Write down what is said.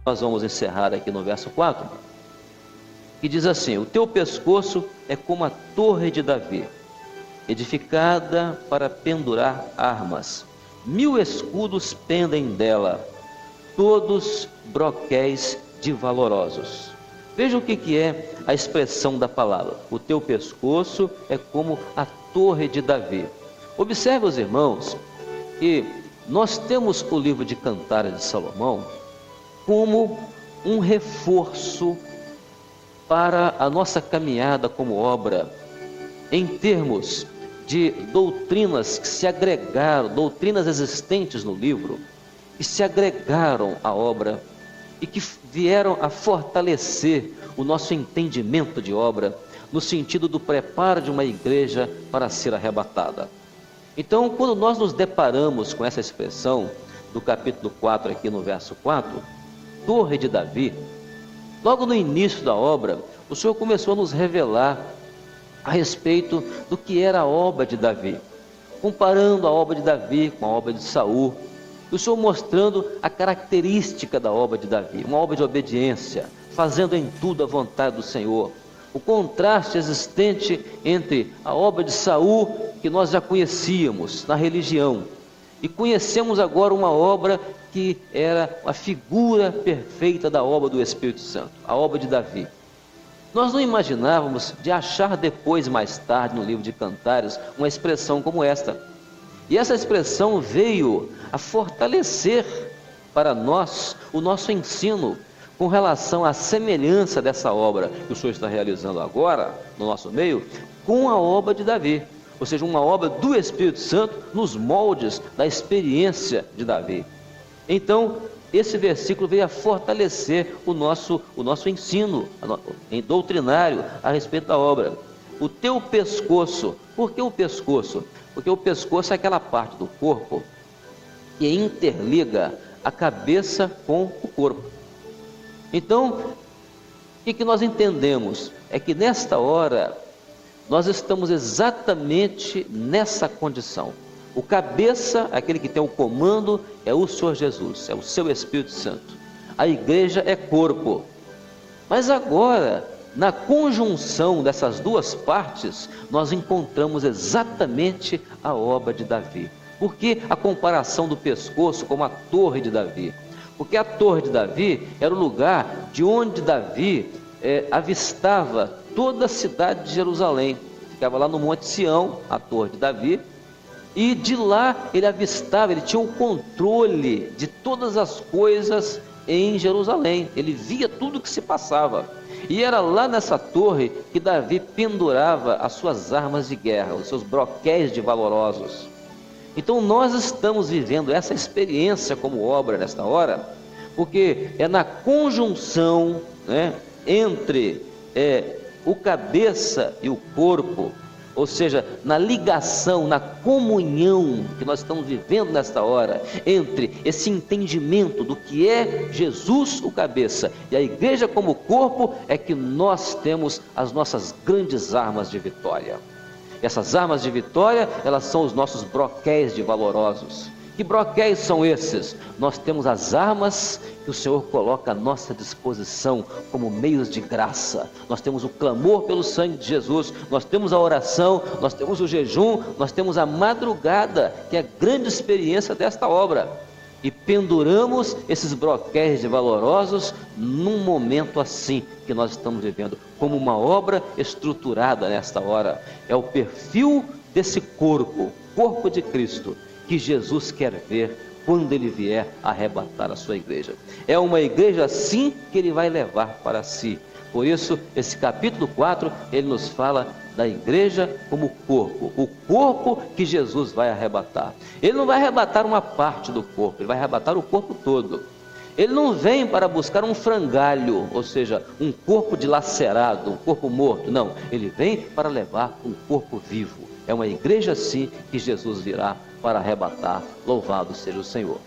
nós vamos encerrar aqui no verso 4, que diz assim: o teu pescoço é como a torre de Davi, edificada para pendurar armas. 1000 escudos pendem dela, todos broquéis de valorosos. Veja o que é a expressão da palavra. O teu pescoço é como a torre de Davi. Observe, os irmãos, que nós temos o livro de Cantares de Salomão como um reforço para a nossa caminhada como obra, em termos de doutrinas que se agregaram, doutrinas existentes no livro, que se agregaram à obra e que vieram a fortalecer o nosso entendimento de obra, no sentido do preparo de uma igreja para ser arrebatada. Então, quando nós nos deparamos com essa expressão do capítulo 4, aqui no verso 4, Torre de Davi, logo no início da obra, o Senhor começou a nos revelar a respeito do que era a obra de Davi, comparando a obra de Davi com a obra de Saul, o Senhor mostrando a característica da obra de Davi, uma obra de obediência, fazendo em tudo a vontade do Senhor. O contraste existente entre a obra de Saul, que nós já conhecíamos na religião, e conhecemos agora uma obra que era a figura perfeita da obra do Espírito Santo, a obra de Davi. Nós não imaginávamos de achar depois, mais tarde, no livro de Cantares, uma expressão como esta. E essa expressão veio a fortalecer para nós o nosso ensino com relação à semelhança dessa obra que o Senhor está realizando agora, no nosso meio, com a obra de Davi. Ou seja, uma obra do Espírito Santo nos moldes da experiência de Davi. Então, esse versículo veio a fortalecer o nosso ensino doutrinário a respeito da obra. O teu pescoço. Por que o pescoço? Porque o pescoço é aquela parte do corpo que interliga a cabeça com o corpo. Então, o que nós entendemos? É que nesta hora, nós estamos exatamente nessa condição. O cabeça, aquele que tem o comando, é o Senhor Jesus, é o seu Espírito Santo. A igreja é corpo. Mas agora, na conjunção dessas duas partes, nós encontramos exatamente a obra de Davi. Por que a comparação do pescoço como a torre de Davi? Porque a torre de Davi era o lugar de onde Davi avistava toda a cidade de Jerusalém. Ficava lá no Monte Sião, a torre de Davi, e de lá ele avistava, ele tinha o controle de todas as coisas em Jerusalém. Ele via tudo o que se passava. E era lá nessa torre que Davi pendurava as suas armas de guerra, os seus broquéis de valorosos. Então nós estamos vivendo essa experiência como obra nesta hora, porque é na conjunção, entre o cabeça e o corpo, ou seja, na ligação, na comunhão que nós estamos vivendo nesta hora, entre esse entendimento do que é Jesus o cabeça e a igreja como corpo, é que nós temos as nossas grandes armas de vitória. Essas armas de vitória, elas são os nossos broquéis de valorosos. Que broquéis são esses? Nós temos as armas que o Senhor coloca à nossa disposição como meios de graça. Nós temos o clamor pelo sangue de Jesus, nós temos a oração, nós temos o jejum, nós temos a madrugada, que é a grande experiência desta obra. E penduramos esses broquéis de valorosos num momento assim que nós estamos vivendo, como uma obra estruturada nesta hora. É o perfil desse corpo de Cristo, que Jesus quer ver quando Ele vier arrebatar a sua igreja. É uma igreja assim que Ele vai levar para si. Por isso, esse capítulo 4, ele nos fala da igreja como corpo, o corpo que Jesus vai arrebatar. Ele não vai arrebatar uma parte do corpo, Ele vai arrebatar o corpo todo. Ele não vem para buscar um frangalho, ou seja, um corpo dilacerado, um corpo morto, não. Ele vem para levar um corpo vivo. É uma igreja assim que Jesus virá para arrebatar. Louvado seja o Senhor.